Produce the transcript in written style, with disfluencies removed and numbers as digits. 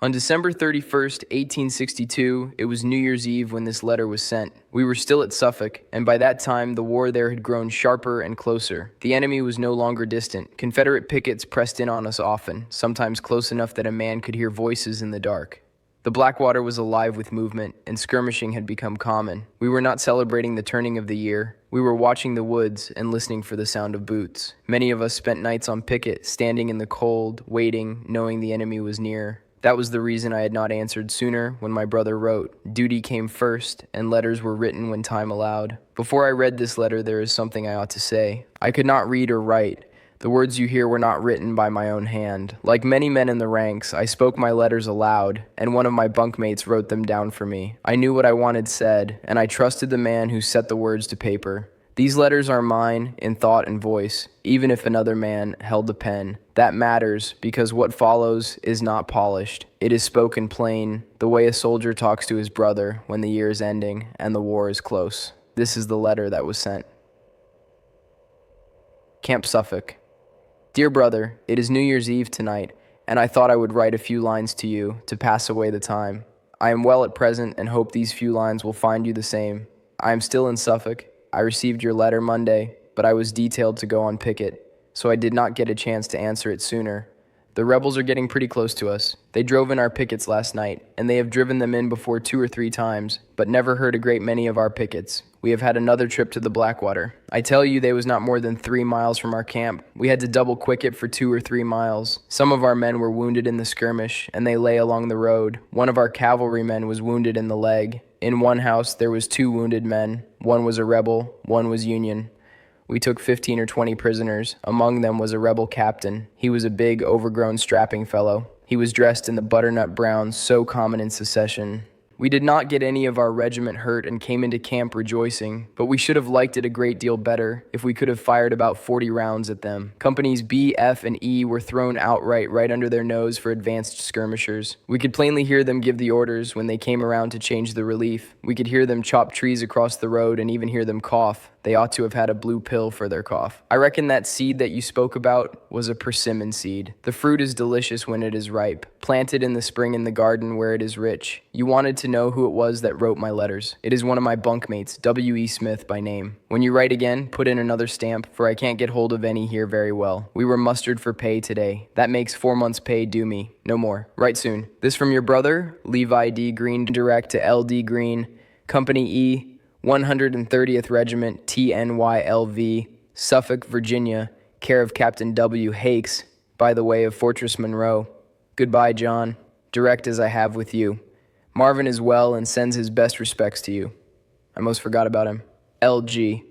On December 31st, 1862, it was New Year's Eve when this letter was sent. We were still at Suffolk, and by that time the war there had grown sharper and closer. The enemy was no longer distant. Confederate pickets pressed in on us often, sometimes close enough that a man could hear voices in the dark. The Blackwater was alive with movement, and skirmishing had become common. We were not celebrating the turning of the year. We were watching the woods and listening for the sound of boots. Many of us spent nights on picket, standing in the cold, waiting, knowing the enemy was near. That was the reason I had not answered sooner when my brother wrote. Duty came first, and letters were written when time allowed. Before I read this letter, there is something I ought to say. I could not read or write. The words you hear were not written by my own hand. Like many men in the ranks, I spoke my letters aloud, and one of my bunkmates wrote them down for me. I knew what I wanted said, and I trusted the man who set the words to paper. These letters are mine in thought and voice, even if another man held the pen. That matters because what follows is not polished. It is spoken plain, the way a soldier talks to his brother when the year is ending and the war is close. This is the letter that was sent. Camp Suffolk. Dear brother, it is New Year's Eve tonight, and I thought I would write a few lines to you to pass away the time. I am well at present and hope these few lines will find you the same. I am still in Suffolk. I received your letter Monday, but I was detailed to go on picket, so I did not get a chance to answer it sooner. The rebels are getting pretty close to us. They drove in our pickets last night, and they have driven them in before 2 or 3 times, but never hurt a great many of our pickets. We have had another trip to the Blackwater. I tell you, they was not more than 3 miles from our camp. We had to double quick it for 2 or 3 miles. Some of our men were wounded in the skirmish, and they lay along the road. One of our cavalrymen was wounded in the leg. In one house, there was 2 wounded men. One was a rebel, one was Union. We took 15 or 20 prisoners. Among them was a rebel captain. He was a big, overgrown, strapping fellow. He was dressed in the butternut brown so common in secession. We did not get any of our regiment hurt and came into camp rejoicing, but we should have liked it a great deal better if we could have fired about 40 rounds at them. Companies B, F, and E were thrown outright right under their nose for advanced skirmishers. We could plainly hear them give the orders when they came around to change the relief. We could hear them chop trees across the road and even hear them cough. They ought to have had a blue pill for their cough. I reckon that seed that you spoke about was a persimmon seed. The fruit is delicious when it is ripe, planted in the spring in the garden where it is rich. You wanted to know who it was that wrote my letters. It is one of my bunkmates, W.E. Smith by name. When you write again, put in another stamp, for I can't get hold of any here very well. We were mustered for pay today. That makes 4 months' pay due me. No more. Write soon. This from your brother, Levi D. Green, direct to L.D. Green, Company E, 130th Regiment, TNYLV, Suffolk, Virginia, care of Captain W. Hakes, by the way of Fortress Monroe. Goodbye, John. Direct as I have with you. Marvin is well and sends his best respects to you. I most forgot about him. L.G.